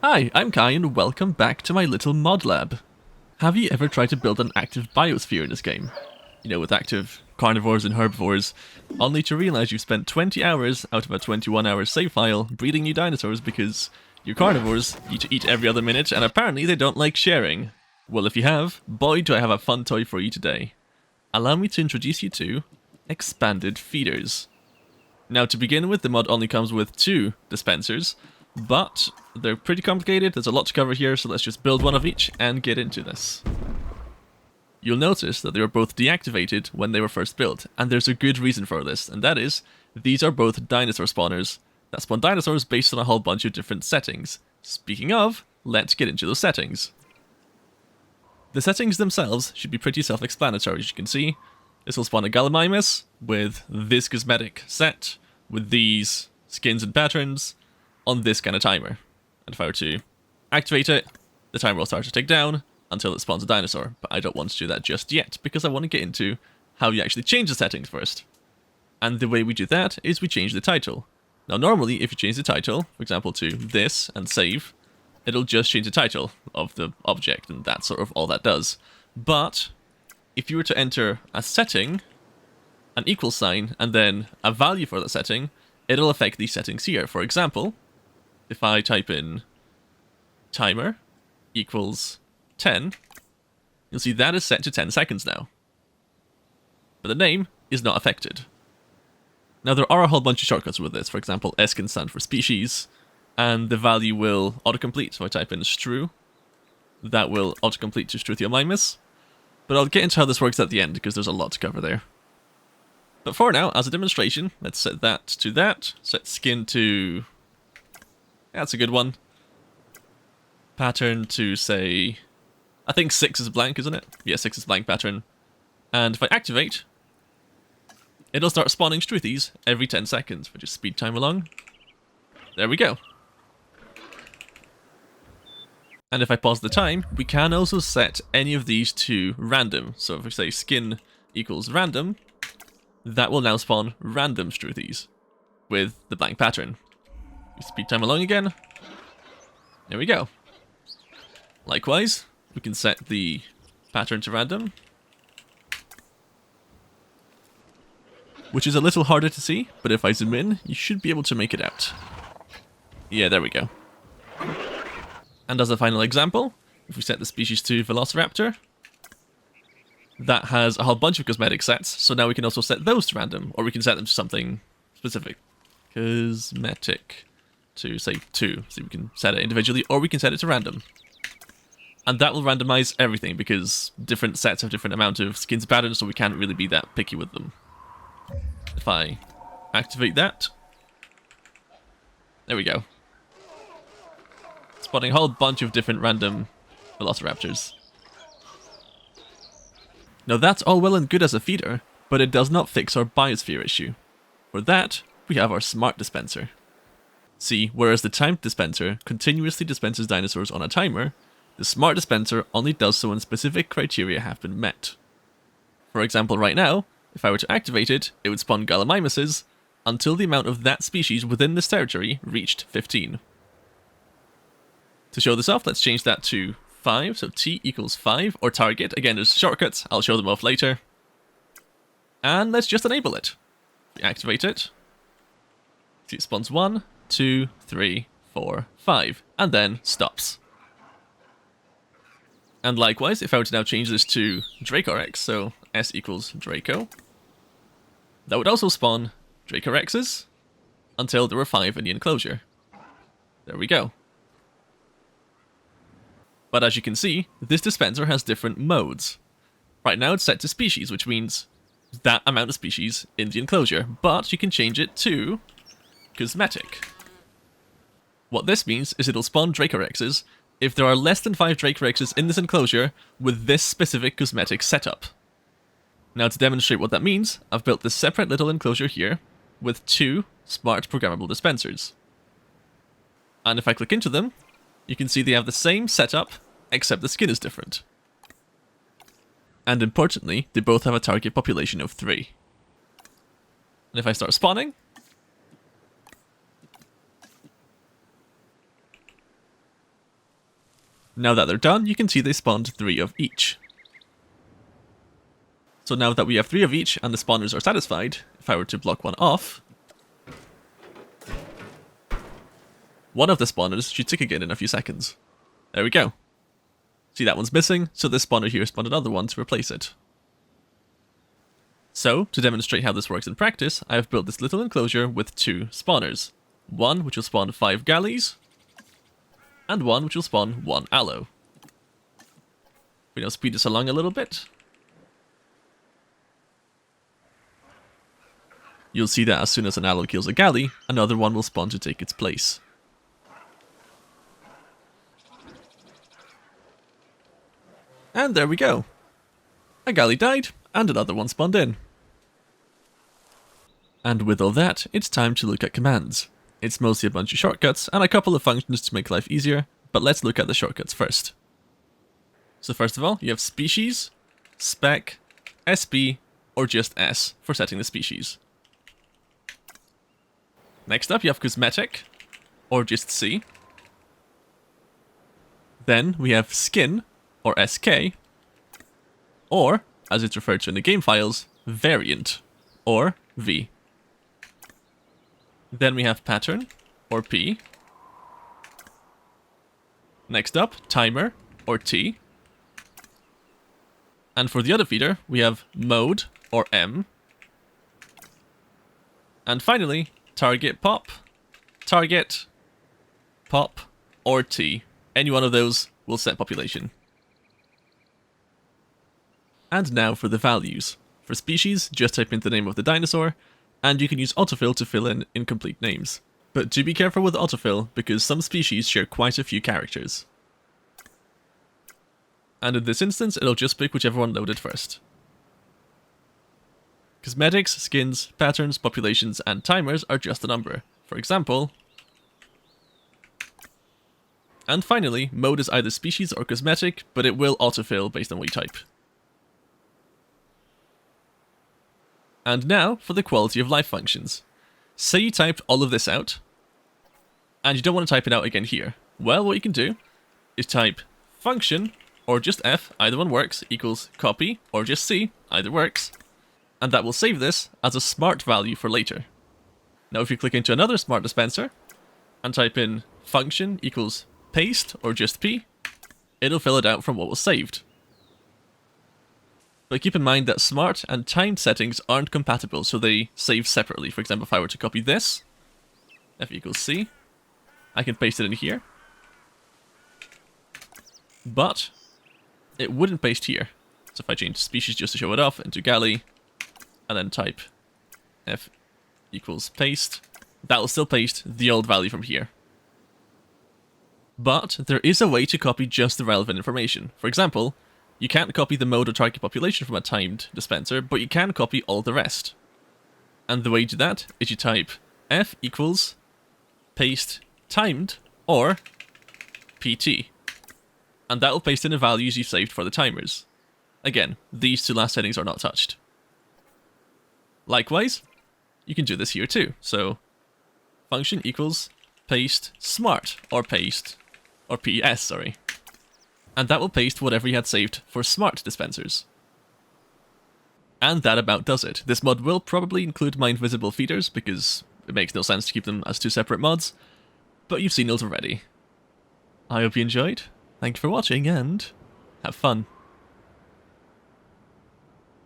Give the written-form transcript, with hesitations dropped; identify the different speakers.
Speaker 1: Hi, I'm Kai and welcome back to my little mod lab. Have you ever tried to build an active biosphere in this game? You know, with active carnivores and herbivores, only to realize you've spent 20 hours out of a 21-hour save file breeding new dinosaurs because your carnivores need to eat every other minute and apparently they don't like sharing. Well, if you have, boy do I have a fun toy for you today. Allow me to introduce you to expanded feeders. Now, to begin with, the mod only comes with 2 dispensers, but they're pretty complicated, there's a lot to cover here, so let's just build one of each and get into this. You'll notice that they were both deactivated when they were first built, and there's a good reason for this, and that is, these are both dinosaur spawners that spawn dinosaurs based on a whole bunch of different settings. Speaking of, let's get into those settings. The settings themselves should be pretty self-explanatory, as you can see. This will spawn a Gallimimus with this cosmetic set, with these skins and patterns, on this kind of timer. And if I were to activate it, the timer will start to tick down until it spawns a dinosaur. But I don't want to do that just yet, because I want to get into how you actually change the settings first. And the way we do that is we change the title. Now normally, if you change the title, for example to this, and save, it'll just change the title of the object, and that's sort of all that does. But if you were to enter a setting, an equal sign, and then a value for that setting, it'll affect these settings here. For example, if I type in timer equals 10, you'll see that is set to 10 seconds now. But the name is not affected. Now there are a whole bunch of shortcuts with this. For example, S can stand for species, and the value will autocomplete. So I type in stru, that will autocomplete to Struthiomymus. But I'll get into how this works at the end, because there's a lot to cover there. But for now, as a demonstration, let's set that to that. Set skin to... that's a good one. Pattern to, say... I think 6 is blank, isn't it? Yeah, 6 is blank pattern. And if I activate, it'll start spawning Struthies every 10 seconds. If I just speed time along. There we go. And if I pause the time, we can also set any of these to random. So if we say skin equals random, that will now spawn random Struthies with the blank pattern. We speed time along again. There we go. Likewise, we can set the pattern to random, which is a little harder to see, but if I zoom in, you should be able to make it out. Yeah, there we go. And as a final example, if we set the species to Velociraptor, that has a whole bunch of cosmetic sets, so now we can also set those to random, or we can set them to something specific. Cosmetic to, say, 2, so we can set it individually, or we can set it to random. And that will randomize everything, because different sets have different amount of skins and patterns, so we can't really be that picky with them. If I activate that, there we go. Spotting a whole bunch of different random Velociraptors. Now that's all well and good as a feeder, but it does not fix our biosphere issue. For that, we have our smart dispenser. See, whereas the timed dispenser continuously dispenses dinosaurs on a timer, the smart dispenser only does so when specific criteria have been met. For example, right now, if I were to activate it, it would spawn Gallimimuses until the amount of that species within this territory reached 15. To show this off, let's change that to 5, so t equals 5, or target. Again, there's shortcuts, I'll show them off later. And let's just enable it. We activate it. See, it spawns 1, 2, 3, 4, 5, and then stops. And likewise, if I were to now change this to Dracorex, so S equals Draco, that would also spawn Dracorexes until there were 5 in the enclosure. There we go. But as you can see, this dispenser has different modes. Right now it's set to species, which means that amount of species in the enclosure, but you can change it to cosmetic. What this means is it'll spawn Dracorexes if there are less than 5 Dracorexes in this enclosure with this specific cosmetic setup. Now to demonstrate what that means, I've built this separate little enclosure here with 2 smart programmable dispensers. And if I click into them, you can see they have the same setup, except the skin is different. And importantly, they both have a target population of 3. And if I start spawning, Now that they're done, you can see they spawned 3 of each. So now that we have 3 of each and the spawners are satisfied, if I were to block one off, one of the spawners should tick again in a few seconds. There we go. See, that one's missing, so this spawner here spawned another one to replace it. So, to demonstrate how this works in practice, I have built this little enclosure with 2 spawners. One which will spawn 5 galleys, and one which will spawn 1 aloe. We now speed this along a little bit. You'll see that as soon as an aloe kills a galley, another one will spawn to take its place. And there we go. A galley died, and another one spawned in. And with all that, it's time to look at commands. It's mostly a bunch of shortcuts, and a couple of functions to make life easier, but let's look at the shortcuts first. So first of all, you have species, spec, sp, or just s for setting the species. Next up, you have cosmetic, or just c. Then we have skin, or sk, or, as it's referred to in the game files, variant, or v. Then we have pattern, or p. Next up, timer, or t. And for the other feeder, we have mode, or m. And finally, target pop, target, pop, or t. Any one of those will set population. And now for the values. For species, just type in the name of the dinosaur, and you can use autofill to fill in incomplete names. But do be careful with autofill, because some species share quite a few characters. And in this instance, it'll just pick whichever one loaded first. Cosmetics, skins, patterns, populations, and timers are just a number. For example... And finally, mode is either species or cosmetic, but it will autofill based on what you type. And now for the quality of life functions. Say you typed all of this out, and you don't want to type it out again here. Well, what you can do is type function, or just f, either one works, equals copy, or just c, either works, and that will save this as a smart value for later. Now if you click into another smart dispenser, and type in function equals paste, or just p, it'll fill it out from what was saved. But keep in mind that smart and timed settings aren't compatible, so they save separately. For example, if I were to copy this, f equals c, I can paste it in here, but it wouldn't paste here. So if I change species just to show it off into galley, and then type f equals paste, that will still paste the old value from here. But there is a way to copy just the relevant information. For example, you can't copy the mode or target population from a timed dispenser, but you can copy all the rest. And the way you do that is you type f equals paste timed, or pt. And that will paste in the values you saved for the timers. Again, these 2 last settings are not touched. Likewise, you can do this here too. So, function equals paste smart, or paste, or ps, sorry. And that will paste whatever you had saved for smart dispensers. And that about does it. This mod will probably include my invisible feeders, because it makes no sense to keep them as 2 separate mods, but you've seen those already. I hope you enjoyed, thank you for watching, and have fun.